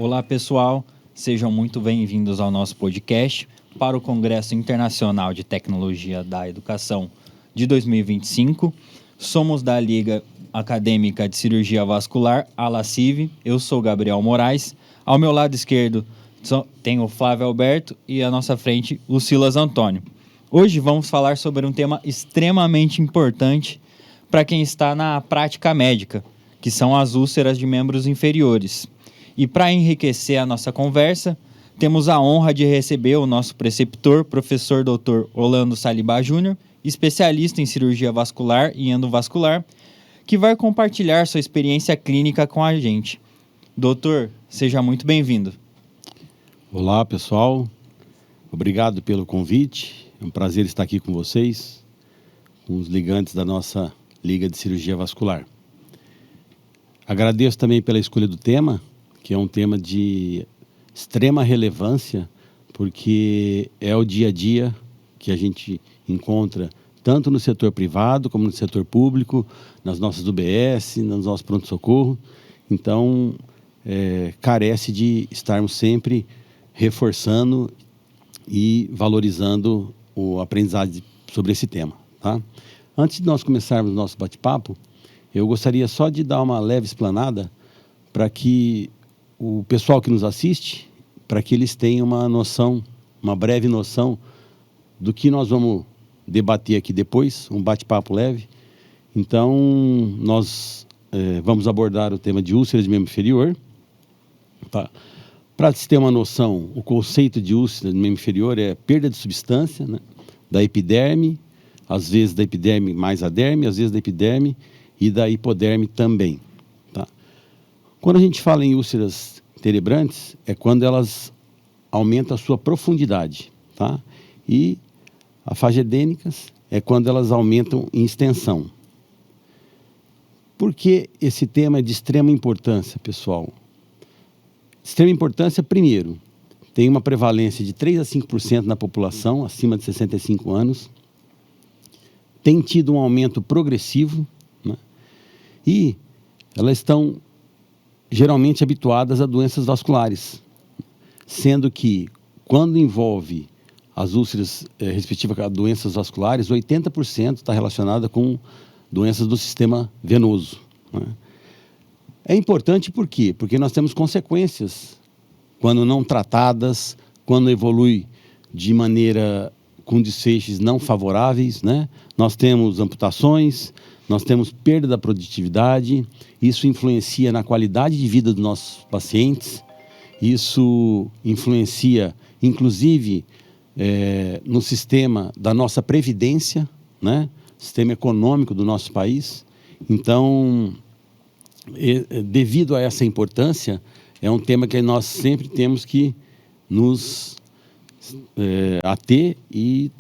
Olá, pessoal. Sejam muito bem-vindos ao nosso podcast para o Congresso Internacional de Tecnologia da Educação de 2025. Somos da Liga Acadêmica de Cirurgia Vascular, a LACIV. Eu sou Gabriel Moraes. Ao meu lado esquerdo tem o Flávio Alberto e à nossa frente o Silas Antônio. Hoje vamos falar sobre um tema extremamente importante para quem está na prática médica, que são as úlceras de membros inferiores. E para enriquecer a nossa conversa, temos a honra de receber o nosso preceptor, professor Dr. Orlando Saliba Júnior, especialista em cirurgia vascular e endovascular, que vai compartilhar sua experiência clínica com a gente. Doutor, seja muito bem-vindo. Olá, pessoal. Obrigado pelo convite. É um prazer estar aqui com vocês, com os ligantes da nossa Liga de Cirurgia Vascular. Agradeço também pela escolha do tema, que é um tema de extrema relevância, porque é o dia a dia que a gente encontra tanto no setor privado como no setor público, nas nossas UBS, nos nossos pronto-socorro. Então, carece de estarmos sempre reforçando e valorizando o aprendizado sobre esse tema, tá? Antes de nós começarmos o nosso bate-papo, eu gostaria só de dar uma leve explanada para que o pessoal que nos assiste, para que eles tenham uma noção, uma breve noção do que nós vamos debater aqui depois, um bate-papo leve. Então, nós vamos abordar o tema de úlceras de membro inferior. Tá? Para se ter uma noção, o conceito de úlcera de membro inferior é perda de substância, né, da epiderme, às vezes da epiderme mais a derme, às vezes da epiderme e da hipoderme também. Quando a gente fala em úlceras terebrantes, é quando elas aumentam a sua profundidade, tá? E afagedênicas é quando elas aumentam em extensão. Por que esse tema é de extrema importância, pessoal? Extrema importância, primeiro, tem uma prevalência de 3 a 5% na população acima de 65 anos, tem tido um aumento progressivo, né? E elas estão geralmente habituadas a doenças vasculares, sendo que, quando envolve as úlceras respectivas a doenças vasculares, 80% está relacionada com doenças do sistema venoso, né? É importante por quê? Porque nós temos consequências quando não tratadas, quando evolui de maneira com desfechos não favoráveis, né? Nós temos amputações, nós temos perda da produtividade, isso influencia na qualidade de vida dos nossos pacientes, isso influencia, inclusive, no sistema da nossa previdência, né? Sistema econômico do nosso país. Então, devido a essa importância, é um tema que nós sempre temos que nos ater e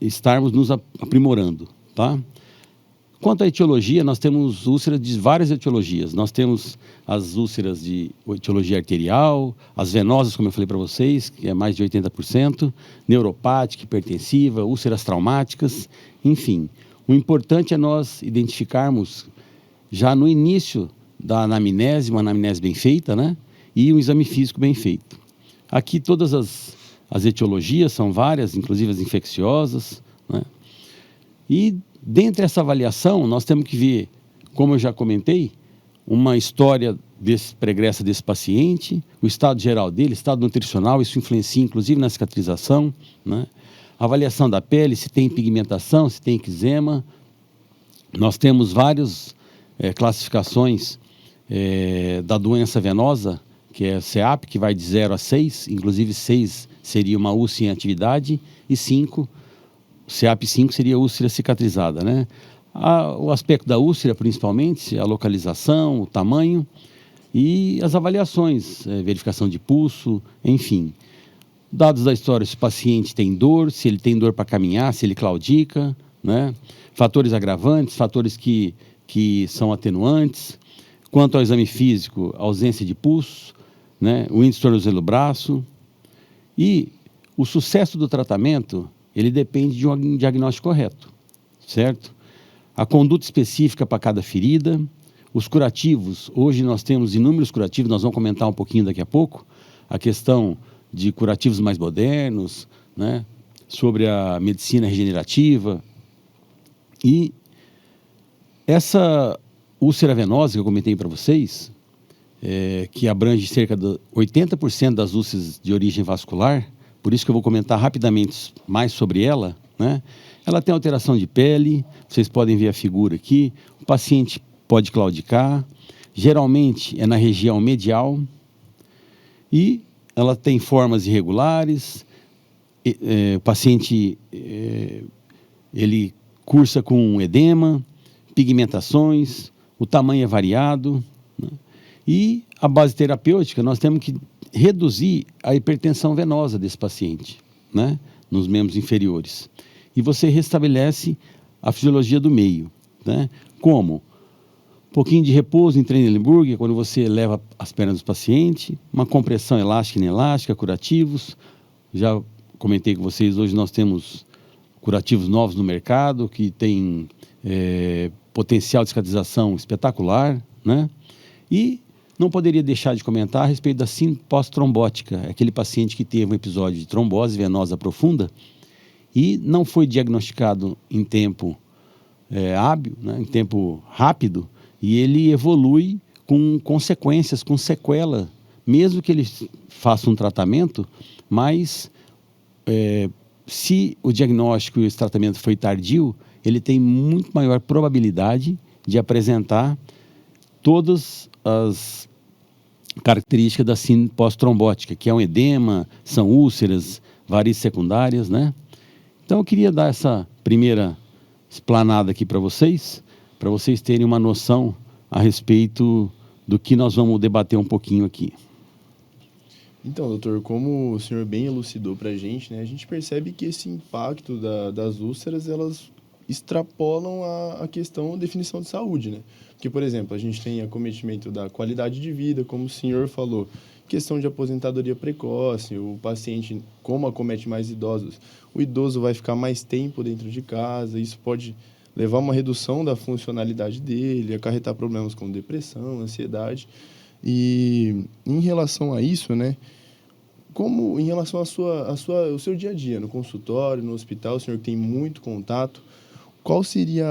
estarmos nos aprimorando, tá? Quanto à etiologia, nós temos úlceras de várias etiologias. Nós temos as úlceras de etiologia arterial, as venosas, como eu falei para vocês, que é mais de 80%, neuropática, hipertensiva, úlceras traumáticas, enfim. O importante é nós identificarmos já no início da anamnese, uma anamnese bem feita, né? E um exame físico bem feito. Aqui todas as etiologias são várias, inclusive as infecciosas, né? E dentre essa avaliação, nós temos que ver, como eu já comentei, uma história pregressa desse paciente, o estado geral dele, estado nutricional, isso influencia inclusive na cicatrização, né? Avaliação da pele, se tem pigmentação, se tem eczema. Nós temos várias classificações da doença venosa, que é CEAP, que vai de 0 a 6, inclusive 6 seria uma úlcera em atividade e 5, CEAP 5 seria úlcera cicatrizada, né? O aspecto da úlcera, principalmente, a localização, o tamanho e as avaliações, verificação de pulso, enfim. Dados da história, se o paciente tem dor, se ele tem dor para caminhar, se ele claudica, né? Fatores agravantes, fatores que são atenuantes. Quanto ao exame físico, ausência de pulso, né? O índice tornozelo-braço. E o sucesso do tratamento, ele depende de um diagnóstico correto, certo? A conduta específica para cada ferida, os curativos, hoje nós temos inúmeros curativos, nós vamos comentar um pouquinho daqui a pouco, a questão de curativos mais modernos, né? Sobre a medicina regenerativa. E essa úlcera venosa que eu comentei para vocês, que abrange cerca de 80% das úlceras de origem vascular, por isso que eu vou comentar rapidamente mais sobre ela, né? Ela tem alteração de pele, vocês podem ver a figura aqui, o paciente pode claudicar, geralmente é na região medial, e ela tem formas irregulares, o paciente ele cursa com edema, pigmentações, o tamanho é variado, né? E a base terapêutica, nós temos que reduzir a hipertensão venosa desse paciente, né? Nos membros inferiores. E você restabelece a fisiologia do meio, né? Como? Um pouquinho de repouso em Trendelenburg, quando você leva as pernas do paciente, uma compressão elástica e inelástica, curativos. Já comentei com vocês, hoje nós temos curativos novos no mercado, que tem potencial de cicatrização espetacular, né? E não poderia deixar de comentar a respeito da síndrome pós-trombótica, aquele paciente que teve um episódio de trombose venosa profunda e não foi diagnosticado em tempo hábil, né, em tempo rápido, e ele evolui com consequências, com sequela, mesmo que ele faça um tratamento, mas se o diagnóstico e esse tratamento foi tardio, ele tem muito maior probabilidade de apresentar todas as características da síndrome pós-trombótica, que é um edema, são úlceras, varizes secundárias, né? Então eu queria dar essa primeira explanada aqui para vocês terem uma noção a respeito do que nós vamos debater um pouquinho aqui. Então, doutor, como o senhor bem elucidou para a gente, né, a gente percebe que esse impacto das úlceras, elas extrapolam a questão da definição de saúde, né? Porque, por exemplo, a gente tem acometimento da qualidade de vida, como o senhor falou, questão de aposentadoria precoce, o paciente, como acomete mais idosos, o idoso vai ficar mais tempo dentro de casa, isso pode levar a uma redução da funcionalidade dele, acarretar problemas como depressão, ansiedade. E em relação a isso, né, como em relação ao seu dia a dia, no consultório, no hospital, o senhor que tem muito contato, qual seria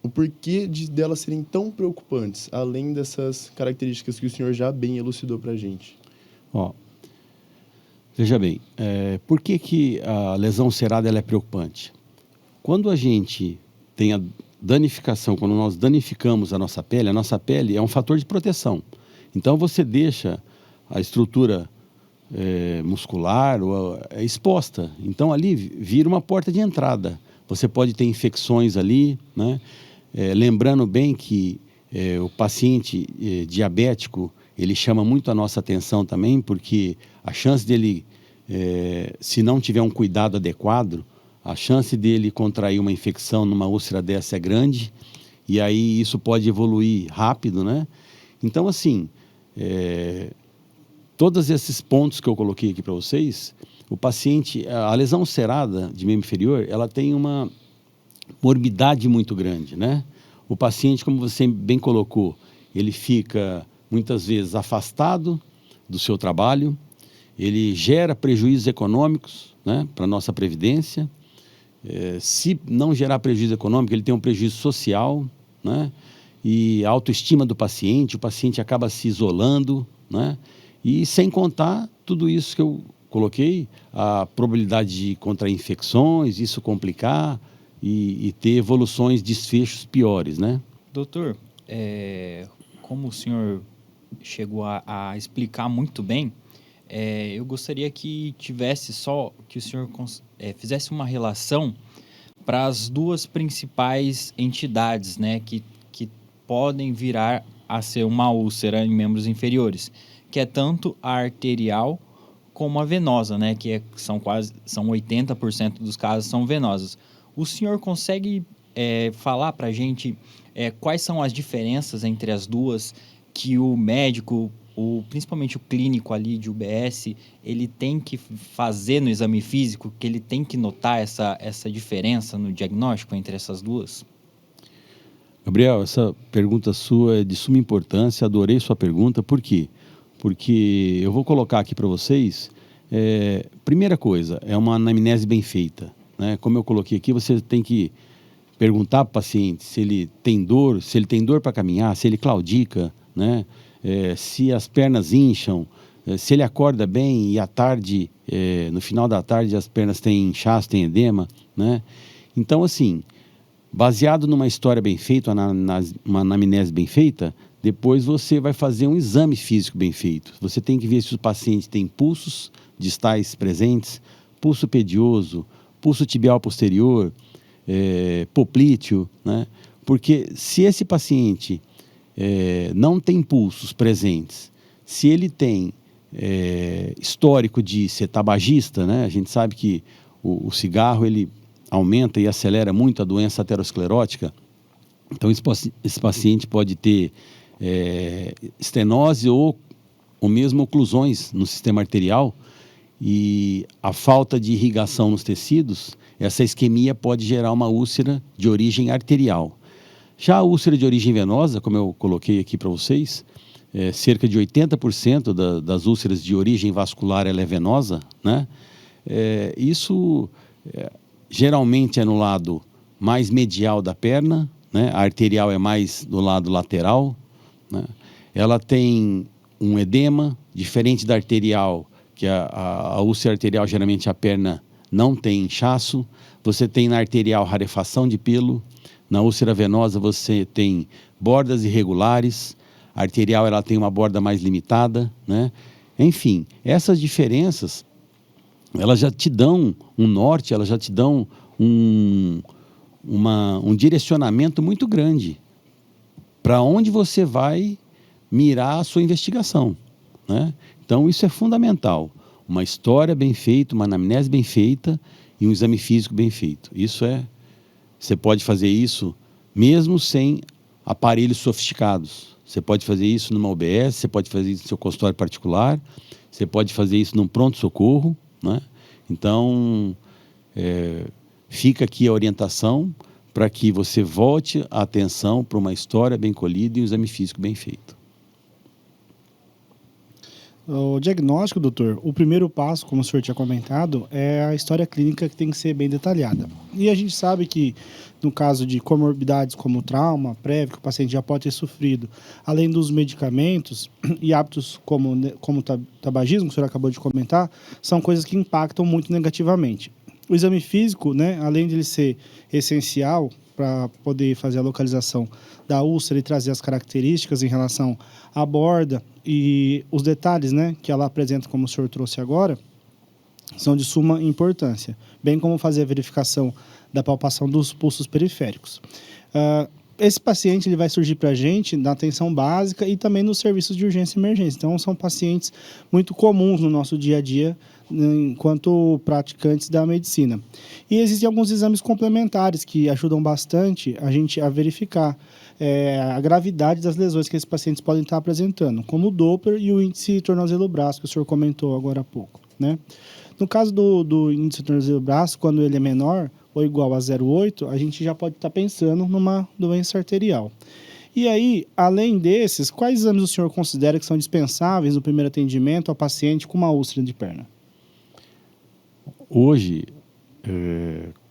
o porquê delas serem tão preocupantes, além dessas características que o senhor já bem elucidou para a gente? Veja bem, por que a lesão ulcerada ela é preocupante? Quando a gente tem a danificação, quando nós danificamos a nossa pele é um fator de proteção. Então você deixa a estrutura muscular exposta. Então ali vira uma porta de entrada. Você pode ter infecções ali, né? Lembrando bem que o paciente diabético, ele chama muito a nossa atenção também, porque a chance dele, se não tiver um cuidado adequado, a chance dele contrair uma infecção numa úlcera dessa é grande, e aí isso pode evoluir rápido, né? Então, assim, todos esses pontos que eu coloquei aqui para vocês, o paciente, a lesão ulcerada de membro inferior, ela tem uma morbidade muito grande, né? O paciente, como você bem colocou, ele fica muitas vezes afastado do seu trabalho, ele gera prejuízos econômicos, né, para a nossa previdência. Se não gerar prejuízo econômico, ele tem um prejuízo social, né? E a autoestima do paciente, o paciente acaba se isolando, né? E sem contar tudo isso que eu coloquei, a probabilidade de contrair infecções, isso complicar e ter evoluções, desfechos piores, né? Doutor, como o senhor chegou a explicar muito bem, eu gostaria que o senhor fizesse uma relação para as duas principais entidades, né, que podem virar a ser uma úlcera em membros inferiores, que é tanto a arterial como a venosa, né, que são 80% dos casos são venosas. O senhor consegue falar para a gente quais são as diferenças entre as duas que o médico, principalmente o clínico ali de UBS, ele tem que fazer no exame físico, que ele tem que notar essa diferença no diagnóstico entre essas duas? Gabriel, essa pergunta sua é de suma importância, adorei sua pergunta. Por quê? porque eu vou colocar aqui para vocês, primeira coisa, é uma anamnese bem feita, né? Como eu coloquei aqui, você tem que perguntar para o paciente se ele tem dor para caminhar, se ele claudica, né? Se as pernas incham, se ele acorda bem e à tarde, no final da tarde, as pernas têm inchaço, têm edema, né? Então, assim, baseado numa história bem feita, uma anamnese bem feita, depois você vai fazer um exame físico bem feito. Você tem que ver se o paciente tem pulsos distais presentes, pulso pedioso, pulso tibial posterior, poplíteo, né? Porque se esse paciente não tem pulsos presentes, se ele tem histórico de ser tabagista, né? A gente sabe que o cigarro ele aumenta e acelera muito a doença aterosclerótica. Então esse paciente pode ter estenose ou mesmo oclusões no sistema arterial, e a falta de irrigação nos tecidos, essa isquemia pode gerar uma úlcera de origem arterial. Já a úlcera de origem venosa, como eu coloquei aqui para vocês, cerca de 80% das úlceras de origem vascular ela é venosa, né? Isso geralmente é no lado mais medial da perna, né? A arterial é mais do lado lateral, né? Ela tem um edema, diferente da arterial, que a úlcera arterial, geralmente a perna não tem inchaço. Você tem na arterial rarefação de pelo, na úlcera venosa você tem bordas irregulares, a arterial ela tem uma borda mais limitada, né? Enfim, essas diferenças, elas já te dão um norte, elas já te dão um direcionamento muito grande para onde você vai mirar a sua investigação, né? Então, isso é fundamental. Uma história bem feita, uma anamnese bem feita e um exame físico bem feito. Você pode fazer isso mesmo sem aparelhos sofisticados. Você pode fazer isso numa UBS, você pode fazer isso no seu consultório particular, você pode fazer isso num pronto-socorro, né? Então, fica aqui a orientação para que você volte a atenção para uma história bem colhida e um exame físico bem feito. O diagnóstico, doutor, o primeiro passo, como o senhor tinha comentado, é a história clínica que tem que ser bem detalhada. E a gente sabe que, no caso de comorbidades como trauma prévio, que o paciente já pode ter sofrido, além dos medicamentos e hábitos como tabagismo, que o senhor acabou de comentar, são coisas que impactam muito negativamente. O exame físico, né, além de ele ser essencial para poder fazer a localização da úlcera e trazer as características em relação à borda e os detalhes, né, que ela apresenta, como o senhor trouxe agora, são de suma importância, bem como fazer a verificação da palpação dos pulsos periféricos. Esse paciente ele vai surgir para a gente na atenção básica e também nos serviços de urgência e emergência. Então, são pacientes muito comuns no nosso dia a dia, enquanto praticantes da medicina. E existem alguns exames complementares que ajudam bastante a gente a verificar a gravidade das lesões que esses pacientes podem estar apresentando, como o Doppler e o índice tornozelo-braço, que o senhor comentou agora há pouco, né? No caso do índice tornozelo-braço, quando ele é menor ou igual a 0,8, a gente já pode estar pensando numa doença arterial. E aí, além desses, quais exames o senhor considera que são dispensáveis no primeiro atendimento ao paciente com uma úlcera de perna? Hoje,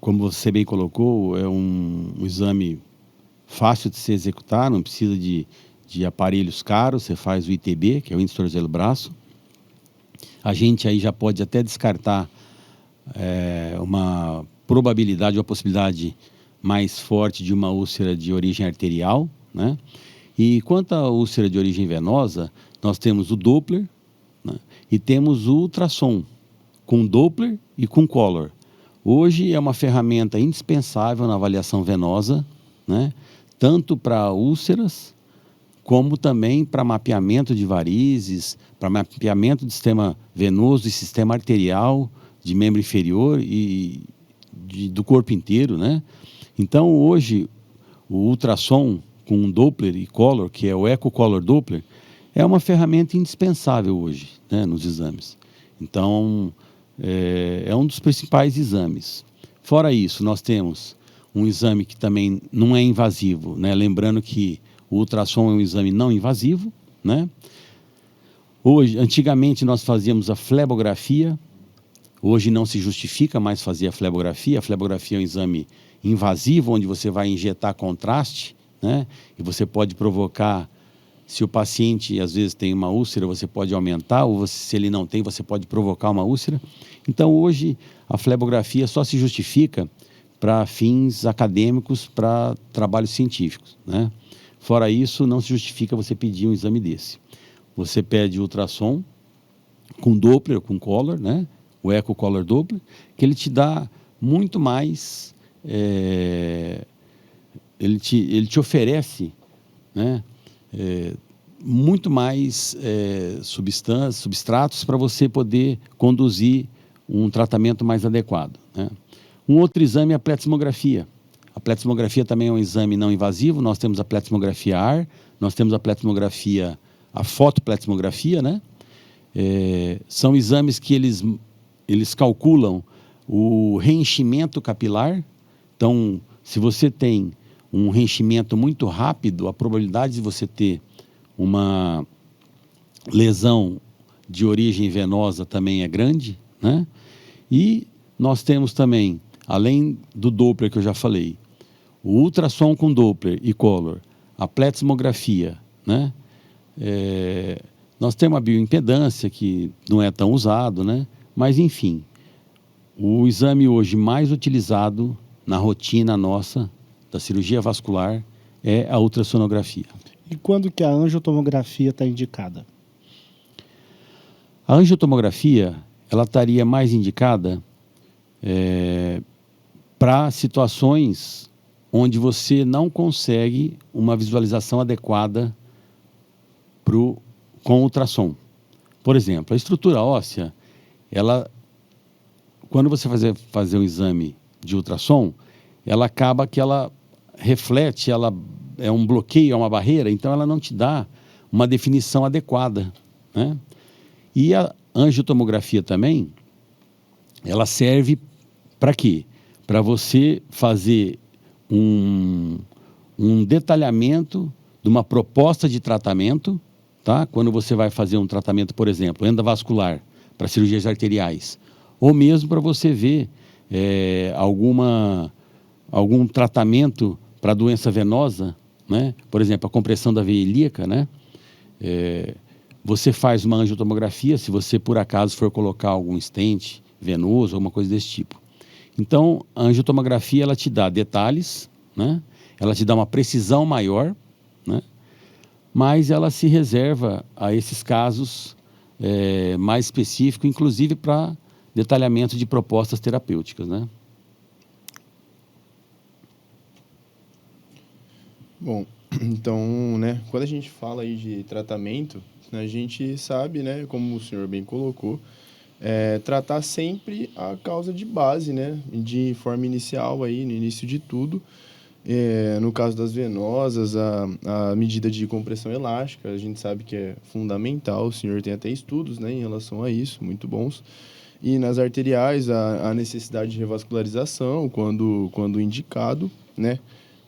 como você bem colocou, é um exame fácil de se executar, não precisa de aparelhos caros, você faz o ITB, que é o índice tornozelo-braço. A gente aí já pode até descartar uma probabilidade, uma possibilidade mais forte de uma úlcera de origem arterial, né? E quanto à úlcera de origem venosa, nós temos o Doppler, né? E temos o ultrassom, com Doppler e com Color. Hoje é uma ferramenta indispensável na avaliação venosa, né? Tanto para úlceras, como também para mapeamento de varizes, para mapeamento do sistema venoso e sistema arterial, de membro inferior e do corpo inteiro, né? Então, hoje, o ultrassom com Doppler e Color, que é o Echo Color Doppler, é uma ferramenta indispensável hoje, né, nos exames. Então, é um dos principais exames. Fora isso, nós temos um exame que também não é invasivo, né? Lembrando que o ultrassom é um exame não invasivo, né? Hoje, antigamente nós fazíamos a flebografia, hoje não se justifica mais fazer a flebografia. A flebografia é um exame invasivo, onde você vai injetar contraste, né? E você pode provocar, se o paciente às vezes tem uma úlcera, você pode aumentar, ou se ele não tem, você pode provocar uma úlcera. Então hoje a flebografia só se justifica para fins acadêmicos, para trabalhos científicos, né? Fora isso, não se justifica você pedir um exame desse. Você pede ultrassom com Doppler, com Color, né? O Echo Color Doppler, que ele te dá muito mais, ele te oferece, né? Muito mais substratos para você poder conduzir um tratamento mais adequado, né? Um outro exame é a pletismografia. A pletismografia também é um exame não invasivo. Nós temos a pletismografia AR, nós temos a pletismografia, a fotopletismografia, né? São exames que eles calculam o reenchimento capilar. Então, se você tem um reenchimento muito rápido, a probabilidade de você ter uma lesão de origem venosa também é grande, né? E nós temos também, além do Doppler que eu já falei, o ultrassom com Doppler e Color, a pletismografia, né? Nós temos a bioimpedância, que não é tão usado, né? Mas, enfim, o exame hoje mais utilizado na rotina nossa da cirurgia vascular é a ultrassonografia. E quando que a angiotomografia está indicada? A angiotomografia, ela estaria mais indicada para situações onde você não consegue uma visualização adequada com ultrassom. Por exemplo, a estrutura óssea, quando você fazer um exame de ultrassom, ela acaba que ela reflete, ela é um bloqueio, é uma barreira, então ela não te dá uma definição adequada, né? E a angiotomografia também, ela serve para quê? Para você fazer um detalhamento de uma proposta de tratamento, tá? Quando você vai fazer um tratamento, por exemplo, endovascular, para cirurgias arteriais, ou mesmo para você ver algum tratamento para doença venosa, né? Por exemplo, a compressão da veia ilíaca, né? Você faz uma angiotomografia se você, por acaso, for colocar algum stent venoso, alguma coisa desse tipo. Então, a angiotomografia, ela te dá detalhes, né? Ela te dá uma precisão maior, né? Mas ela se reserva a esses casos mais específicos, inclusive para detalhamento de propostas terapêuticas, né? Bom, então, né, quando a gente fala aí de tratamento, a gente sabe, né, como o senhor bem colocou, tratar sempre a causa de base, né, de forma inicial aí, no início de tudo. No caso das venosas, a medida de compressão elástica, a gente sabe que é fundamental, o senhor tem até estudos, né, em relação a isso, muito bons. E nas arteriais, a necessidade de revascularização, quando indicado, né.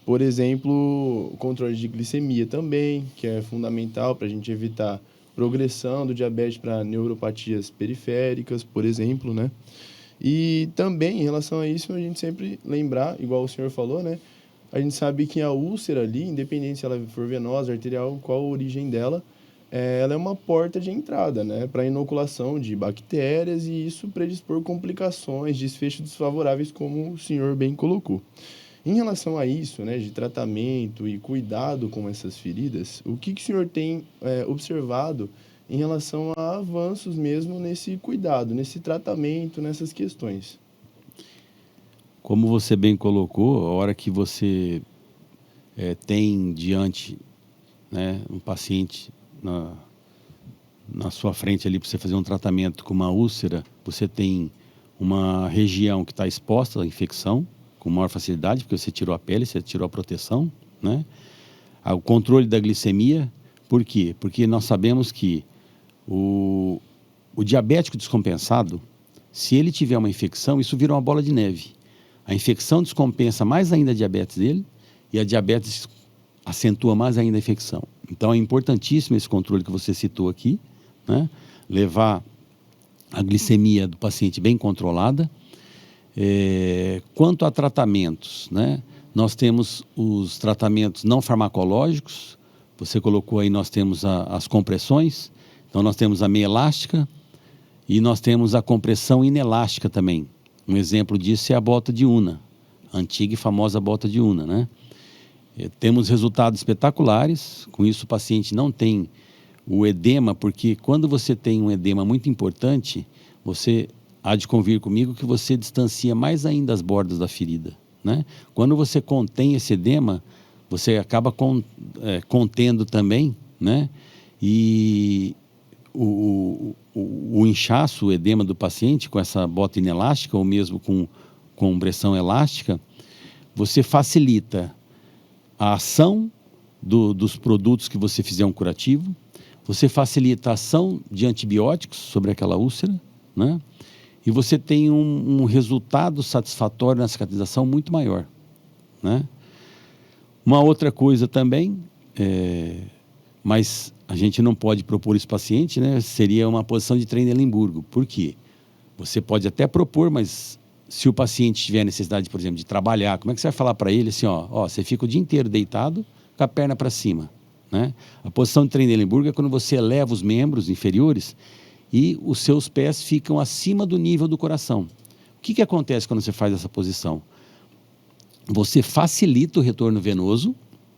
Por exemplo, o controle de glicemia também, que é fundamental para a gente evitar progressão do diabetes para neuropatias periféricas, por exemplo, né? E também, em relação a isso, a gente sempre lembrar, igual o senhor falou, né? A gente sabe que a úlcera ali, independente se ela for venosa, arterial, qual a origem dela, ela é uma porta de entrada, né? Para inoculação de bactérias e isso predispor complicações, desfechos desfavoráveis, como o senhor bem colocou. Em relação a isso, né, de tratamento e cuidado com essas feridas, o que o senhor tem observado em relação a avanços mesmo nesse cuidado, nesse tratamento, nessas questões? Como você bem colocou, a hora que você tem diante, né, um paciente na sua frente ali para você fazer um tratamento com uma úlcera, você tem uma região que está exposta à infecção, com maior facilidade, porque você tirou a pele, você tirou a proteção, né? O controle da glicemia, por quê? Porque nós sabemos que o diabético descompensado, se ele tiver uma infecção, isso vira uma bola de neve. A infecção descompensa mais ainda a diabetes dele e a diabetes acentua mais ainda a infecção. Então, é importantíssimo esse controle que você citou aqui, né? Levar a glicemia do paciente bem controlada. Quanto a tratamentos, né? Nós temos os tratamentos não farmacológicos. Você colocou aí, nós temos as compressões. Então, nós temos a meia elástica e nós temos a compressão inelástica também. Um exemplo disso é a bota de Una, a antiga e famosa bota de Una, né? Temos resultados espetaculares. Com isso, o paciente não tem o edema, porque quando você tem um edema muito importante, você há de convir comigo que você distancia mais ainda as bordas da ferida, né? Quando você contém esse edema, você acaba contendo também, né? E o inchaço, o edema do paciente com essa bota inelástica ou mesmo com compressão elástica, você facilita a ação dos produtos que você fizer um curativo, você facilita a ação de antibióticos sobre aquela úlcera, né? E você tem um resultado satisfatório na cicatrização muito maior, né? Uma outra coisa também, mas a gente não pode propor isso para o paciente, né? Seria uma posição de Trendelenburgo. Por quê? Você pode até propor, mas se o paciente tiver necessidade, por exemplo, de trabalhar, como é que você vai falar para ele assim, você fica o dia inteiro deitado com a perna para cima, né? A posição de Trendelenburgo é quando você eleva os membros inferiores e os seus pés ficam acima do nível do coração. O que acontece quando você faz essa posição? Você facilita o retorno venoso,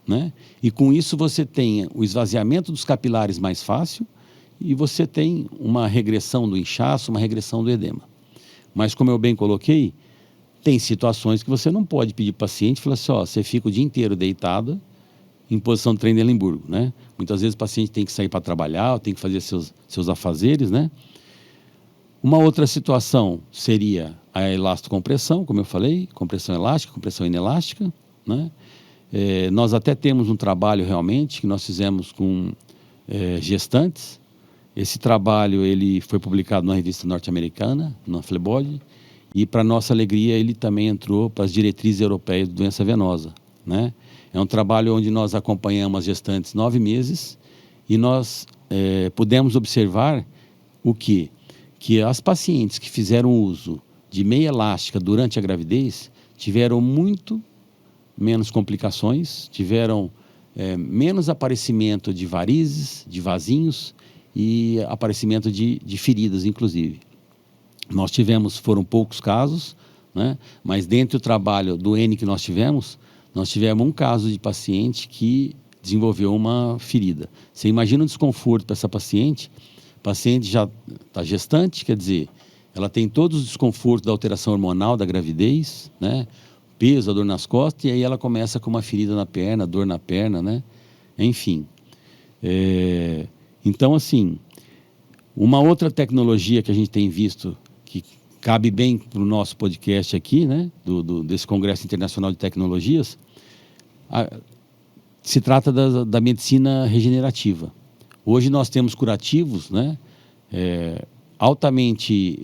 né? E com isso você tem o esvaziamento dos capilares mais fácil e você tem uma regressão do inchaço, uma regressão do edema. Mas como eu bem coloquei, tem situações que você não pode pedir para o paciente e falar assim, você fica o dia inteiro deitado em posição de Trendelenburgo, né? Muitas vezes o paciente tem que sair para trabalhar, tem que fazer seus afazeres, né? Uma outra situação seria a elastocompressão, como eu falei, compressão elástica, compressão inelástica, né? Nós até temos um trabalho realmente que nós fizemos com gestantes. Esse trabalho ele foi publicado numa revista norte-americana, na Flebody, e para nossa alegria ele também entrou para as diretrizes europeias de doença venosa, né? É um trabalho onde nós acompanhamos as gestantes 9 meses e nós pudemos observar o quê? Que as pacientes que fizeram uso de meia elástica durante a gravidez tiveram muito menos complicações, tiveram menos aparecimento de varizes, de vasinhos e aparecimento de feridas, inclusive. Foram poucos casos, né? Mas dentro do trabalho do N que nós tivemos um caso de paciente que desenvolveu uma ferida. Você imagina o desconforto para essa paciente? A paciente já está gestante, quer dizer, ela tem todos os desconfortos da alteração hormonal da gravidez, né? Peso, a dor nas costas, e aí ela começa com uma ferida na perna, dor na perna, né? Enfim. Então, assim, uma outra tecnologia que a gente tem visto que cabe bem para o nosso podcast aqui, né? Desse Congresso Internacional de Tecnologias, se trata da medicina regenerativa. Hoje nós temos curativos, né? Altamente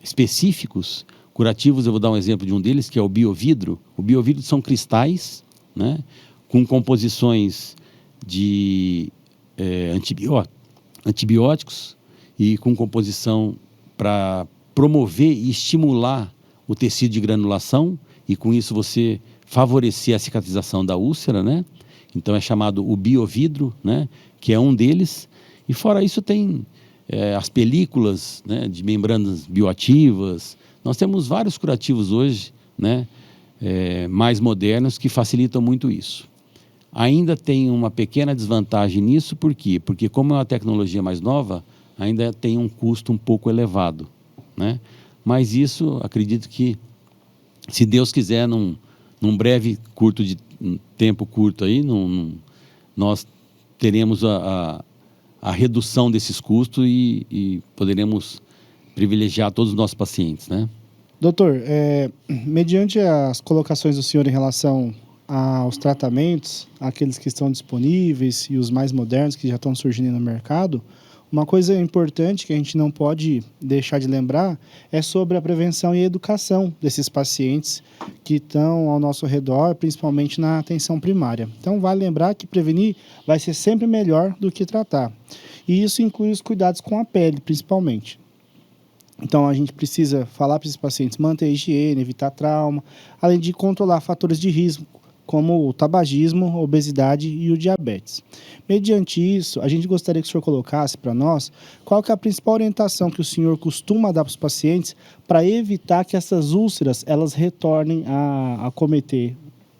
específicos. Curativos, eu vou dar um exemplo de um deles, que é o biovidro. O biovidro são cristais, né? Com composições de antibióticos e com composição para promover e estimular o tecido de granulação e com isso você favorecer a cicatrização da úlcera, né? Então é chamado o biovidro, né? Que é um deles. E fora isso tem as películas, né? De membranas bioativas. Nós temos vários curativos hoje, né? Mais modernos que facilitam muito isso. Ainda tem uma pequena desvantagem nisso, por quê? Porque como é uma tecnologia mais nova, ainda tem um custo um pouco elevado, né? Mas isso, acredito que, se Deus quiser, num breve tempo curto aí, nós teremos a redução desses custos e poderemos privilegiar todos os nossos pacientes, né? Doutor, mediante as colocações do senhor em relação aos tratamentos, aqueles que estão disponíveis e os mais modernos que já estão surgindo no mercado, uma coisa importante que a gente não pode deixar de lembrar é sobre a prevenção e a educação desses pacientes que estão ao nosso redor, principalmente na atenção primária. Então, vale lembrar que prevenir vai ser sempre melhor do que tratar. E isso inclui os cuidados com a pele, principalmente. Então, a gente precisa falar para esses pacientes manter a higiene, evitar trauma, além de controlar fatores de risco, como o tabagismo, a obesidade e o diabetes. Mediante isso, a gente gostaria que o senhor colocasse para nós qual que é a principal orientação que o senhor costuma dar para os pacientes para evitar que essas úlceras elas retornem a acometer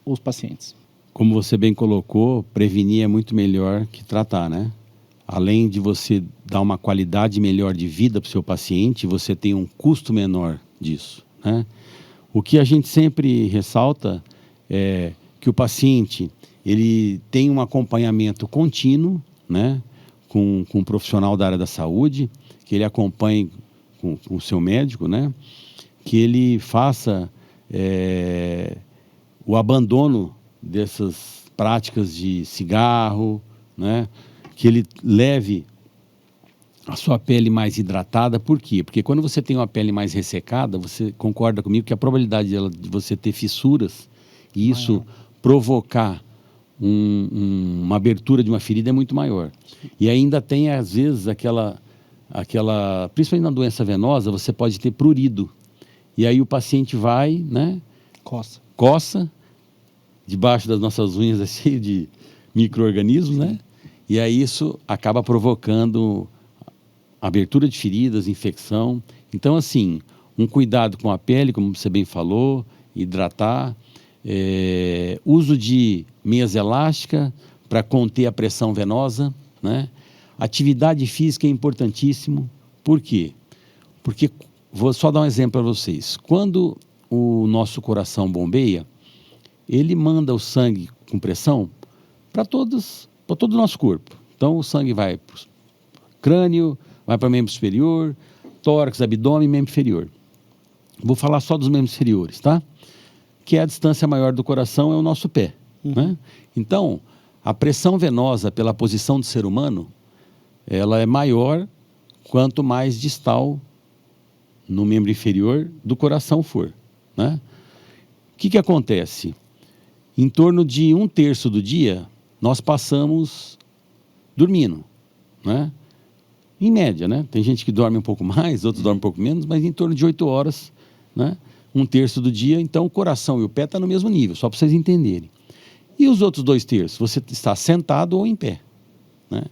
os pacientes. Como você bem colocou, prevenir é muito melhor que tratar, né? Além de você dar uma qualidade melhor de vida para o seu paciente, você tem um custo menor disso, né? O que a gente sempre ressalta é que o paciente ele tem um acompanhamento contínuo, né, com um profissional da área da saúde, que ele acompanhe com o seu médico, né, que ele faça o abandono dessas práticas de cigarro, né, que ele leve a sua pele mais hidratada. Por quê? Porque quando você tem uma pele mais ressecada, você concorda comigo que a probabilidade de você ter fissuras e isso provocar uma abertura de uma ferida é muito maior. E ainda tem, às vezes, aquela principalmente na doença venosa, você pode ter prurido. E aí o paciente vai, né? Coça, debaixo das nossas unhas é cheio de micro-organismos, né? E aí isso acaba provocando abertura de feridas, infecção. Então, assim, um cuidado com a pele, como você bem falou, hidratar, uso de meias elásticas para conter a pressão venosa, né? Atividade física é importantíssimo. Por quê? Porque, vou só dar um exemplo para vocês. Quando o nosso coração bombeia, ele manda o sangue com pressão para todo o nosso corpo. Então, o sangue vai para o crânio, vai para o membro superior, tórax, abdômen, membro inferior. Vou falar só dos membros inferiores, tá? Que é a distância maior do coração, é o nosso pé. Né? Então, a pressão venosa pela posição do ser humano, ela é maior quanto mais distal no membro inferior do coração for. Né? O que acontece? Em torno de 1/3 do dia, nós passamos dormindo. Né? Em média, né? Tem gente que dorme um pouco mais, outros dormem um pouco menos, mas em torno de 8 horas, né? 1/3 do dia, então o coração e o pé estão no mesmo nível, só para vocês entenderem. E os outros 2/3? Você está sentado ou em pé. Né?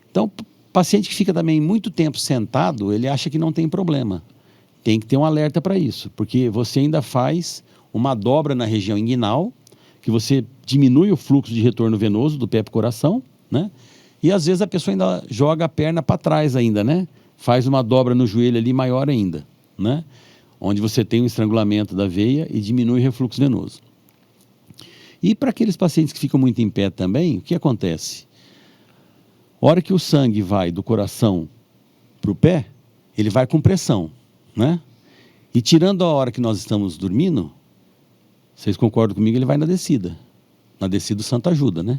Então, paciente que fica também muito tempo sentado, ele acha que não tem problema. Tem que ter um alerta para isso, porque você ainda faz uma dobra na região inguinal, que você diminui o fluxo de retorno venoso do pé para o coração, né? E às vezes a pessoa ainda joga a perna para trás ainda, né? Faz uma dobra no joelho ali maior ainda, né? Onde você tem um estrangulamento da veia e diminui o refluxo venoso. E para aqueles pacientes que ficam muito em pé também, o que acontece? A hora que o sangue vai do coração para o pé, ele vai com pressão, né? E tirando a hora que nós estamos dormindo, vocês concordam comigo, ele vai na descida. Na descida o santo ajuda, né?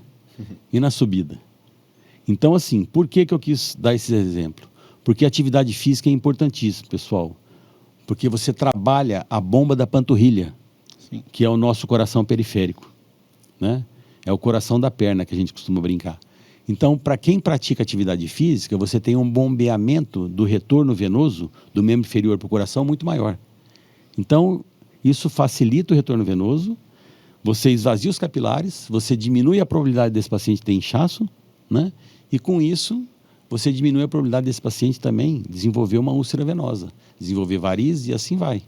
E na subida. Então, assim, por que eu quis dar esse exemplo? Porque a atividade física é importantíssima, pessoal. Porque você trabalha a bomba da panturrilha, sim, que é o nosso coração periférico, né? É o coração da perna que a gente costuma brincar. Então, para quem pratica atividade física, você tem um bombeamento do retorno venoso do membro inferior para o coração muito maior. Então, isso facilita o retorno venoso, você esvazia os capilares, você diminui a probabilidade desse paciente ter inchaço, né? E com isso, você diminui a probabilidade desse paciente também desenvolver uma úlcera venosa, desenvolver varizes e assim vai,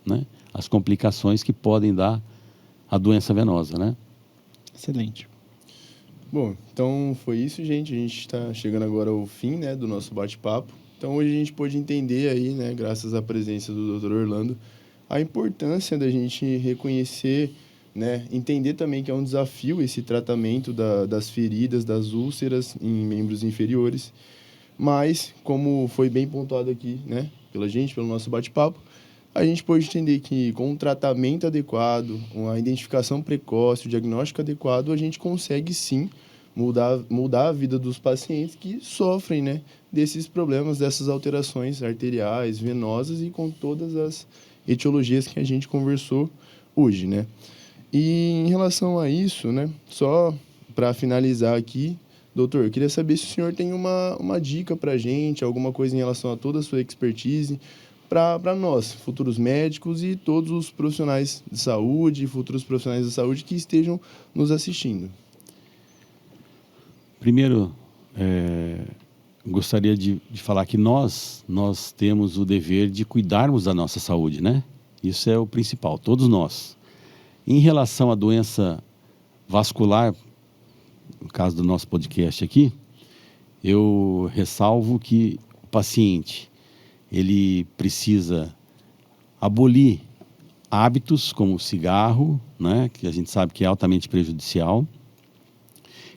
né? As complicações que podem dar a doença venosa, né? Excelente. Bom, então foi isso, gente. A gente está chegando agora ao fim, né, do nosso bate-papo. Então hoje a gente pôde entender aí, né, graças à presença do Dr. Orlando, a importância da gente reconhecer, né, entender também que é um desafio esse tratamento das feridas, das úlceras em membros inferiores. Mas, como foi bem pontuado aqui, né, pela gente, pelo nosso bate-papo, a gente pode entender que com um tratamento adequado, com a identificação precoce, o diagnóstico adequado, a gente consegue sim mudar a vida dos pacientes que sofrem, né, desses problemas, dessas alterações arteriais, venosas e com todas as etiologias que a gente conversou hoje, né. E em relação a isso, né, só para finalizar aqui, Doutor, eu queria saber se o senhor tem uma dica para a gente, alguma coisa em relação a toda a sua expertise, para nós, futuros médicos e todos os profissionais de saúde, futuros profissionais de saúde que estejam nos assistindo. Primeiro, gostaria de falar que nós temos o dever de cuidarmos da nossa saúde, né? Isso é o principal, todos nós. Em relação à doença vascular, no caso do nosso podcast aqui, eu ressalvo que o paciente, ele precisa abolir hábitos como o cigarro, né, que a gente sabe que é altamente prejudicial.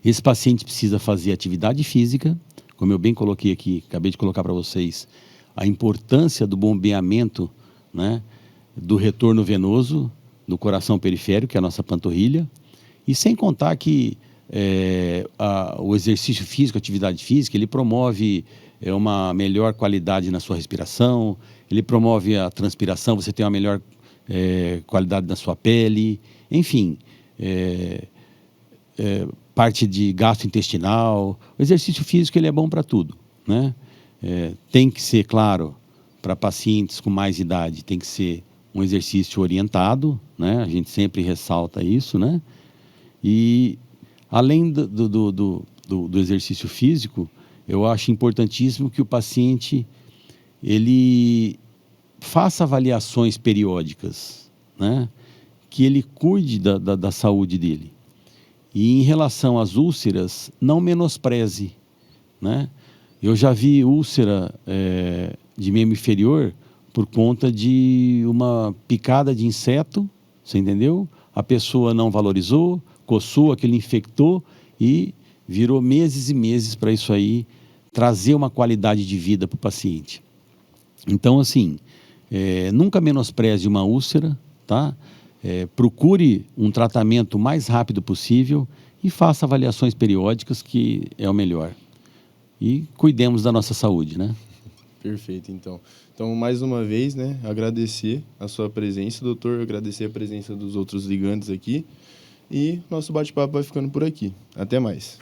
Esse paciente precisa fazer atividade física, como eu bem coloquei aqui, acabei de colocar para vocês, a importância do bombeamento, né, do retorno venoso do coração periférico, que é a nossa panturrilha, e sem contar que o exercício físico, a atividade física, ele promove uma melhor qualidade na sua respiração, ele promove a transpiração, você tem uma melhor qualidade na sua pele, enfim, parte de gastrointestinal. O exercício físico ele é bom para tudo, né? Tem que ser, claro, para pacientes com mais idade, tem que ser um exercício orientado, né? A gente sempre ressalta isso, né? E além do exercício físico, eu acho importantíssimo que o paciente ele faça avaliações periódicas, né? Que ele cuide da saúde dele. E em relação às úlceras, não menospreze, né? Eu já vi úlcera de membro inferior por conta de uma picada de inseto, você entendeu? A pessoa não valorizou, coçou, aquilo infectou e virou meses e meses para isso aí trazer uma qualidade de vida para o paciente. Então, assim, nunca menospreze uma úlcera, tá? Procure um tratamento o mais rápido possível e faça avaliações periódicas, que é o melhor. E cuidemos da nossa saúde, né? Perfeito, então. Então, mais uma vez, né, agradecer a sua presença, doutor, agradecer a presença dos outros ligantes aqui. E nosso bate-papo vai ficando por aqui. Até mais.